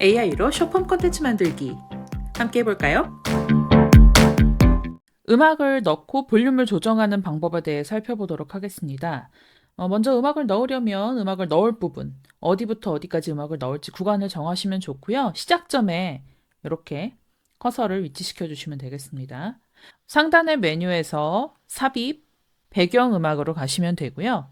AI로 쇼폼 콘텐츠 만들기 함께 해볼까요? 음악을 넣고 볼륨을 조정하는 방법에 대해 살펴보도록 하겠습니다. 먼저 음악을 넣으려면 음악을 넣을 부분, 어디부터 어디까지 음악을 넣을지 구간을 정하시면 좋고요. 시작점에 이렇게 커서를 위치시켜 주시면 되겠습니다. 상단의 메뉴에서 삽입, 배경음악으로 가시면 되고요.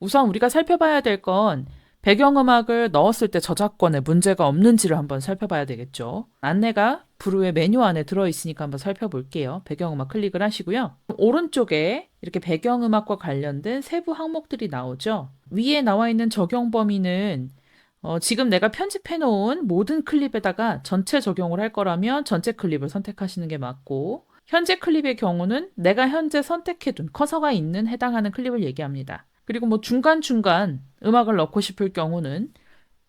우선 우리가 살펴봐야 될 건 배경음악을 넣었을 때 저작권에 문제가 없는지를 한번 살펴봐야 되겠죠. 안내가 브루의 메뉴 안에 들어있으니까 한번 살펴볼게요. 배경음악 클릭을 하시고요. 오른쪽에 이렇게 배경음악과 관련된 세부 항목들이 나오죠. 위에 나와 있는 적용 범위는 지금 내가 편집해 놓은 모든 클립에다가 전체 적용을 할 거라면 전체 클립을 선택하시는 게 맞고, 현재 클립의 경우는 내가 현재 선택해둔 커서가 있는 해당하는 클립을 얘기합니다. 그리고 뭐 중간중간 음악을 넣고 싶을 경우는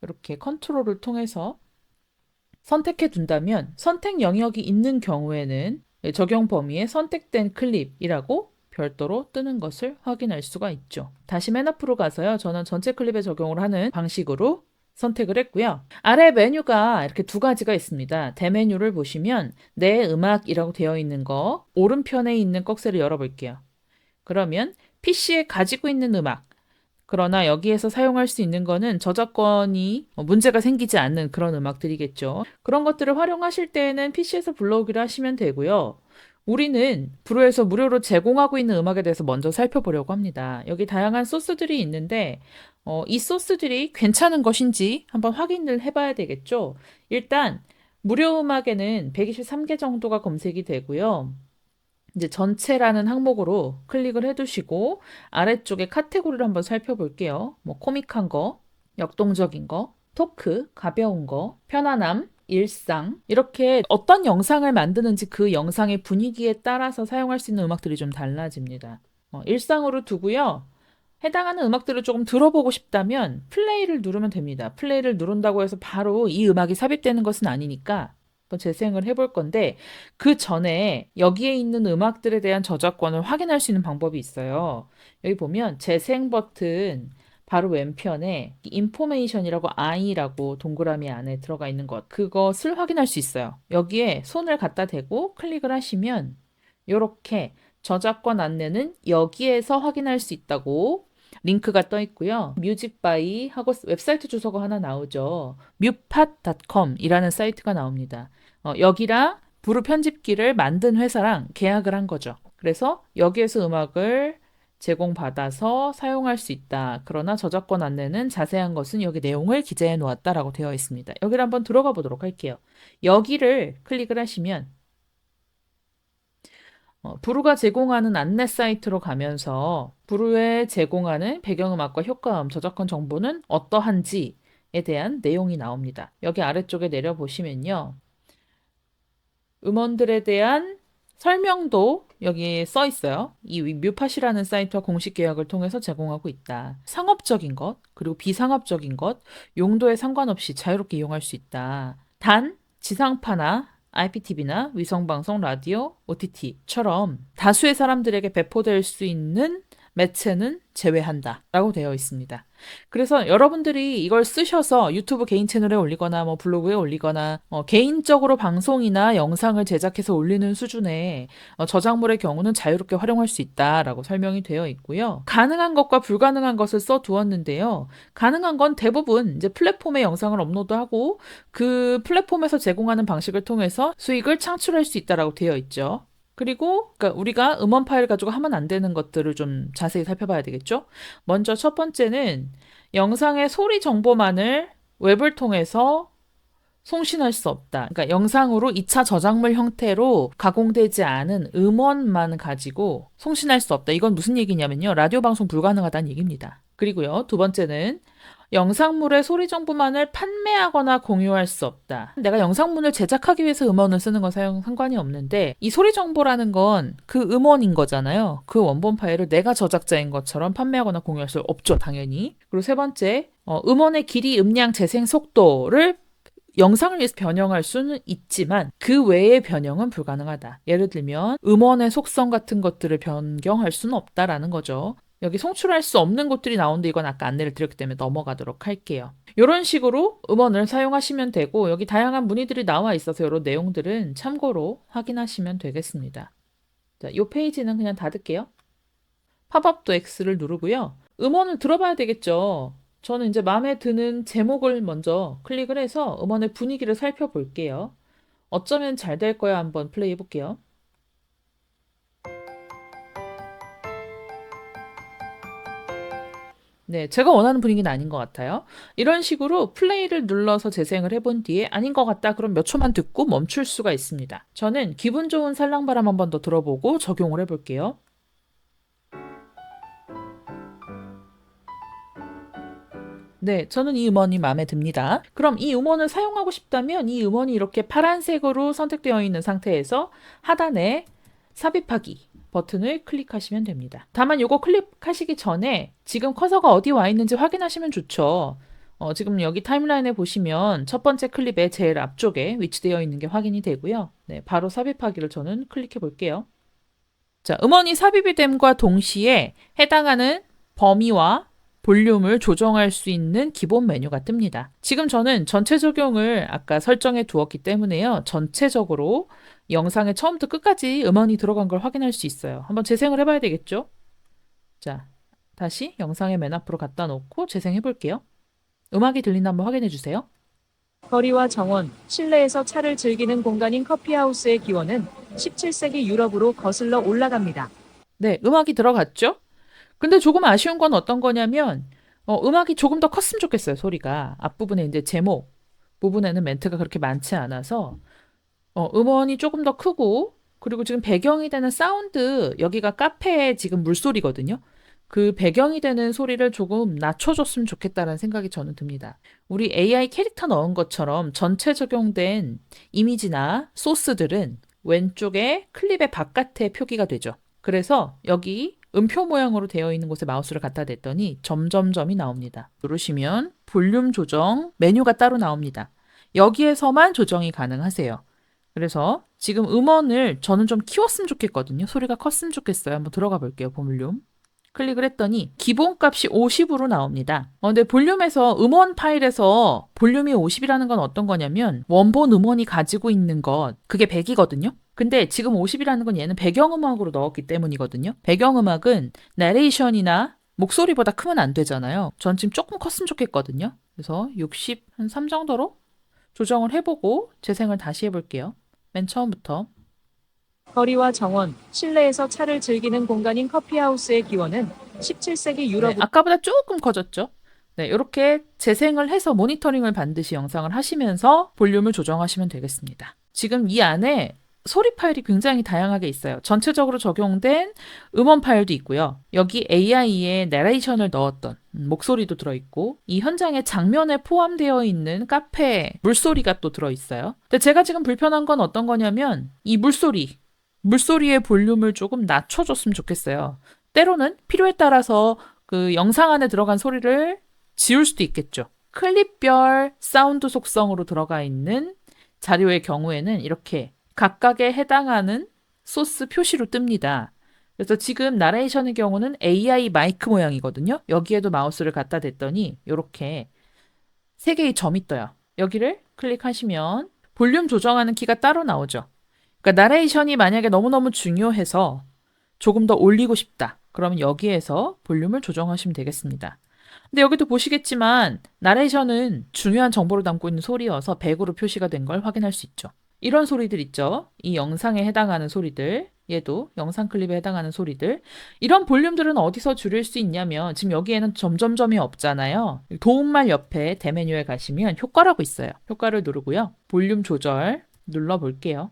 이렇게 컨트롤을 통해서 선택해 둔다면 선택 영역이 있는 경우에는 적용 범위에 선택된 클립이라고 별도로 뜨는 것을 확인할 수가 있죠. 다시 맨 앞으로 가서요. 저는 전체 클립에 적용을 하는 방식으로 선택을 했고요. 아래 메뉴가 이렇게 두 가지가 있습니다. 대메뉴를 보시면 내 음악이라고 되어 있는 거 오른편에 있는 꺽쇠를 열어볼게요. 그러면 PC에 가지고 있는 음악, 그러나 여기에서 사용할 수 있는 거는 저작권이 문제가 생기지 않는 그런 음악들이겠죠. 그런 것들을 활용하실 때에는 PC에서 불러오기를 하시면 되고요. 우리는 브루에서 무료로 제공하고 있는 음악에 대해서 먼저 살펴보려고 합니다. 여기 다양한 소스들이 있는데 이 소스들이 괜찮은 것인지 한번 확인을 해봐야 되겠죠. 일단 무료 음악에는 123개 정도가 검색이 되고요. 이제 전체라는 항목으로 클릭을 해두시고 아래쪽에 카테고리를 한번 살펴볼게요. 뭐 코믹한 거, 역동적인 거, 토크, 가벼운 거, 편안함, 일상, 이렇게 어떤 영상을 만드는지 그 영상의 분위기에 따라서 사용할 수 있는 음악들이 좀 달라집니다. 일상으로 두고요. 해당하는 음악들을 조금 들어보고 싶다면 플레이를 누르면 됩니다. 플레이를 누른다고 해서 바로 이 음악이 삽입되는 것은 아니니까 한번 재생을 해볼 건데, 그 전에 여기에 있는 음악들에 대한 저작권을 확인할 수 있는 방법이 있어요. 여기 보면 재생 버튼 바로 왼편에 인포메이션이라고 I라고 동그라미 안에 들어가 있는 것, 그것을 확인할 수 있어요. 여기에 손을 갖다 대고 클릭을 하시면 이렇게 저작권 안내는 여기에서 확인할 수 있다고 링크가 떠 있고요. 뮤직바이 하고 웹사이트 주소가 하나 나오죠. 뮤팟.com이라는 사이트가 나옵니다. 여기랑 브루 편집기를 만든 회사랑 계약을 한 거죠. 그래서 여기에서 음악을 제공받아서 사용할 수 있다. 그러나 저작권 안내는 자세한 것은 여기 내용을 기재해 놓았다라고 되어 있습니다. 여기를 한번 들어가 보도록 할게요. 여기를 클릭을 하시면 브루가 제공하는 안내 사이트로 가면서 브루에 제공하는 배경음악과 효과음, 저작권 정보는 어떠한지에 대한 내용이 나옵니다. 여기 아래쪽에 내려보시면요. 음원들에 대한 설명도 여기에 써 있어요. 이 뮤팟이라는 사이트와 공식 계약을 통해서 제공하고 있다. 상업적인 것, 그리고 비상업적인 것, 용도에 상관없이 자유롭게 이용할 수 있다. 단, 지상파나 IPTV나 위성방송, 라디오, OTT처럼 다수의 사람들에게 배포될 수 있는 매체는 제외한다 라고 되어 있습니다. 그래서 여러분들이 이걸 쓰셔서 유튜브 개인 채널에 올리거나 뭐 블로그에 올리거나 개인적으로 방송이나 영상을 제작해서 올리는 수준의 저작물의 경우는 자유롭게 활용할 수 있다라고 설명이 되어 있고요. 가능한 것과 불가능한 것을 써 두었는데요. 가능한 건 대부분 이제 플랫폼에 영상을 업로드하고 그 플랫폼에서 제공하는 방식을 통해서 수익을 창출할 수 있다라고 되어 있죠. 그리고 그러니까 우리가 음원 파일 가지고 하면 안 되는 것들을 좀 자세히 살펴봐야 되겠죠. 먼저 첫 번째는 영상의 소리 정보만을 웹을 통해서 송신할 수 없다. 그러니까 영상으로 2차 저작물 형태로 가공되지 않은 음원만 가지고 송신할 수 없다. 이건 무슨 얘기냐면요. 라디오 방송 불가능하다는 얘기입니다. 그리고요. 두 번째는 영상물의 소리 정보만을 판매하거나 공유할 수 없다. 내가 영상물을 제작하기 위해서 음원을 쓰는 건 상관이 없는데 이 소리 정보라는 건 그 음원인 거잖아요. 그 원본 파일을 내가 저작자인 것처럼 판매하거나 공유할 수 없죠, 당연히. 그리고 세 번째, 음원의 길이, 음량, 재생 속도를 영상을 위해서 변형할 수는 있지만 그 외의 변형은 불가능하다. 예를 들면 음원의 속성 같은 것들을 변경할 수는 없다라는 거죠. 여기 송출할 수 없는 곳들이 나오는데 이건 아까 안내를 드렸기 때문에 넘어가도록 할게요. 이런 식으로 음원을 사용하시면 되고 여기 다양한 문의들이 나와 있어서 이런 내용들은 참고로 확인하시면 되겠습니다. 자, 이 페이지는 그냥 닫을게요. 팝업도 X를 누르고요. 음원을 들어봐야 되겠죠. 저는 이제 마음에 드는 제목을 먼저 클릭을 해서 음원의 분위기를 살펴볼게요. 어쩌면 잘 될 거야 한번 플레이 해볼게요. 네, 제가 원하는 분위기는 아닌 것 같아요. 이런 식으로 플레이를 눌러서 재생을 해본 뒤에 아닌 것 같다 그럼 몇 초만 듣고 멈출 수가 있습니다. 저는 기분 좋은 살랑바람 한 번 더 들어보고 적용을 해볼게요. 네, 저는 이 음원이 마음에 듭니다. 그럼 이 음원을 사용하고 싶다면 이 음원이 이렇게 파란색으로 선택되어 있는 상태에서 하단에 삽입하기 버튼을 클릭하시면 됩니다. 다만 이거 클릭하시기 전에 지금 커서가 어디 와 있는지 확인하시면 좋죠. 지금 여기 타임라인에 보시면 첫 번째 클립의 제일 앞쪽에 위치되어 있는 게 확인이 되고요. 네, 바로 삽입하기를 저는 클릭해 볼게요. 자, 음원이 삽입이 됨과 동시에 해당하는 범위와 볼륨을 조정할 수 있는 기본 메뉴가 뜹니다. 지금 저는 전체 적용을 아까 설정해 두었기 때문에요. 전체적으로 영상의 처음부터 끝까지 음원이 들어간 걸 확인할 수 있어요. 한번 재생을 해봐야 되겠죠? 자, 다시 영상의 맨 앞으로 갖다 놓고 재생해 볼게요. 음악이 들리나 한번 확인해 주세요. 거리와 정원, 실내에서 차를 즐기는 공간인 커피하우스의 기원은 17세기 유럽으로 거슬러 올라갑니다. 네, 음악이 들어갔죠? 근데 조금 아쉬운 건 어떤 거냐면, 음악이 조금 더 컸으면 좋겠어요, 소리가. 앞부분에 이제 제목 부분에는 멘트가 그렇게 많지 않아서, 음원이 조금 더 크고, 그리고 지금 배경이 되는 사운드, 여기가 카페의 지금 물소리거든요. 그 배경이 되는 소리를 조금 낮춰줬으면 좋겠다라는 생각이 저는 듭니다. 우리 AI 캐릭터 넣은 것처럼 전체 적용된 이미지나 소스들은 왼쪽에 클립의 바깥에 표기가 되죠. 그래서 여기 음표 모양으로 되어 있는 곳에 마우스를 갖다 댔더니 점점점이 나옵니다. 누르시면 볼륨 조정 메뉴가 따로 나옵니다. 여기에서만 조정이 가능하세요. 그래서 지금 음원을 저는 좀 키웠으면 좋겠거든요. 소리가 컸으면 좋겠어요. 한번 들어가 볼게요. 볼륨. 클릭을 했더니 기본값이 50으로 나옵니다. 근데 볼륨에서 음원 파일에서 볼륨이 50이라는 건 어떤 거냐면 원본 음원이 가지고 있는 것 그게 100이거든요. 근데 지금 50이라는 건 얘는 배경음악으로 넣었기 때문이거든요. 배경음악은 내레이션이나 목소리보다 크면 안 되잖아요. 전 지금 조금 컸으면 좋겠거든요. 그래서 60, 한 3 정도로 조정을 해보고 재생을 다시 해볼게요. 맨 처음부터. 거리와 정원, 실내에서 차를 즐기는 공간인 커피하우스의 기원은 17세기 네, 유럽으로 아까보다 조금 커졌죠? 네, 이렇게 재생을 해서 모니터링을 반드시 영상을 하시면서 볼륨을 조정하시면 되겠습니다. 지금 이 안에 소리 파일이 굉장히 다양하게 있어요. 전체적으로 적용된 음원 파일도 있고요. 여기 AI의 내레이션을 넣었던 목소리도 들어있고 이 현장의 장면에 포함되어 있는 카페 물소리가 또 들어있어요. 근데 제가 지금 불편한 건 어떤 거냐면 이 물소리의 볼륨을 조금 낮춰줬으면 좋겠어요. 때로는 필요에 따라서 그 영상 안에 들어간 소리를 지울 수도 있겠죠. 클립별 사운드 속성으로 들어가 있는 자료의 경우에는 이렇게 각각에 해당하는 소스 표시로 뜹니다. 그래서 지금 나레이션의 경우는 AI 마이크 모양이거든요. 여기에도 마우스를 갖다 댔더니 이렇게 세 개의 점이 떠요. 여기를 클릭하시면 볼륨 조정하는 키가 따로 나오죠. 그러니까 나레이션이 만약에 너무너무 중요해서 조금 더 올리고 싶다. 그러면 여기에서 볼륨을 조정하시면 되겠습니다. 근데 여기도 보시겠지만 나레이션은 중요한 정보를 담고 있는 소리여서 100으로 표시가 된 걸 확인할 수 있죠. 이런 소리들 있죠. 이 영상에 해당하는 소리들, 얘도 영상 클립에 해당하는 소리들. 이런 볼륨들은 어디서 줄일 수 있냐면 지금 여기에는 점점점이 없잖아요. 도움말 옆에 대메뉴에 가시면 효과라고 있어요. 효과를 누르고요. 볼륨 조절 눌러볼게요.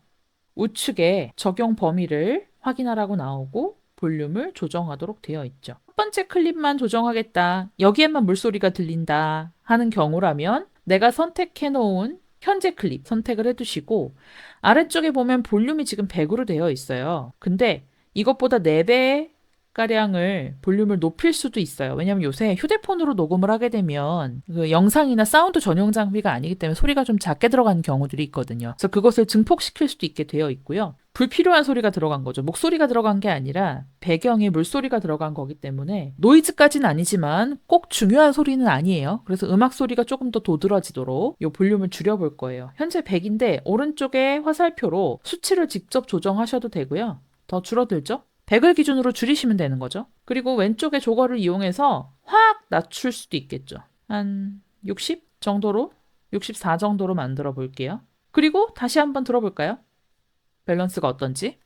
우측에 적용 범위를 확인하라고 나오고 볼륨을 조정하도록 되어 있죠. 첫 번째 클립만 조정하겠다. 여기에만 물소리가 들린다 하는 경우라면 내가 선택해 놓은 현재 클립 선택을 해두시고 아래쪽에 보면 볼륨이 지금 100으로 되어 있어요. 근데 이것보다 4배의 가량을 볼륨을 높일 수도 있어요. 왜냐면 요새 휴대폰으로 녹음을 하게 되면 그 영상이나 사운드 전용 장비가 아니기 때문에 소리가 좀 작게 들어가는 경우들이 있거든요. 그래서 그것을 증폭시킬 수도 있게 되어 있고요. 불필요한 소리가 들어간 거죠. 목소리가 들어간 게 아니라 배경에 물소리가 들어간 거기 때문에 노이즈까지는 아니지만 꼭 중요한 소리는 아니에요. 그래서 음악 소리가 조금 더 도드라지도록 이 볼륨을 줄여볼 거예요. 현재 100인데 오른쪽에 화살표로 수치를 직접 조정하셔도 되고요. 더 줄어들죠? 100을 기준으로 줄이시면 되는 거죠. 그리고 왼쪽에 조거를 이용해서 확 낮출 수도 있겠죠. 한 60 정도로, 64 정도로 만들어 볼게요. 그리고 다시 한번 들어볼까요? 밸런스가 어떤지?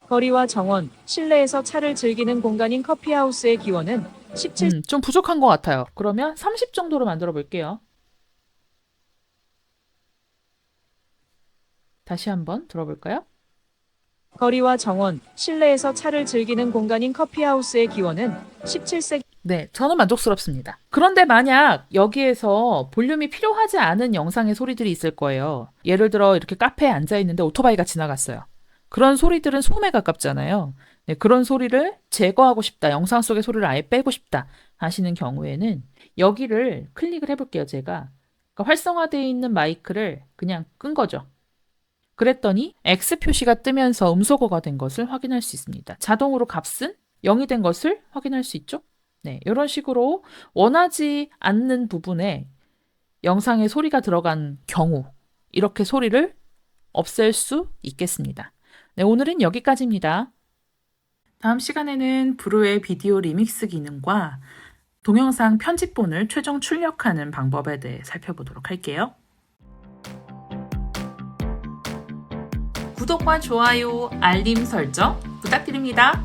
거리와 정원, 실내에서 차를 즐기는 공간인 커피하우스의 기원은 17. 좀 부족한 것 같아요. 그러면 30 정도로 만들어 볼게요. 다시 한번 들어볼까요? 거리와 정원, 실내에서 차를 즐기는 공간인 커피하우스의 기원은 17세기. 네, 저는 만족스럽습니다. 그런데 만약 여기에서 볼륨이 필요하지 않은 영상의 소리들이 있을 거예요. 예를 들어 이렇게 카페에 앉아 있는데 오토바이가 지나갔어요. 그런 소리들은 소음에 가깝잖아요. 네, 그런 소리를 제거하고 싶다. 영상 속의 소리를 아예 빼고 싶다 하시는 경우에는 여기를 클릭을 해볼게요, 제가. 그러니까 활성화되어 있는 마이크를 그냥 끈 거죠. 그랬더니 X 표시가 뜨면서 음소거가 된 것을 확인할 수 있습니다. 자동으로 값은 0이 된 것을 확인할 수 있죠. 네, 이런 식으로 원하지 않는 부분에 영상에 소리가 들어간 경우 이렇게 소리를 없앨 수 있겠습니다. 네, 오늘은 여기까지입니다. 다음 시간에는 브루의 비디오 리믹스 기능과 동영상 편집본을 최종 출력하는 방법에 대해 살펴보도록 할게요. 구독과 좋아요, 알림 설정 부탁드립니다.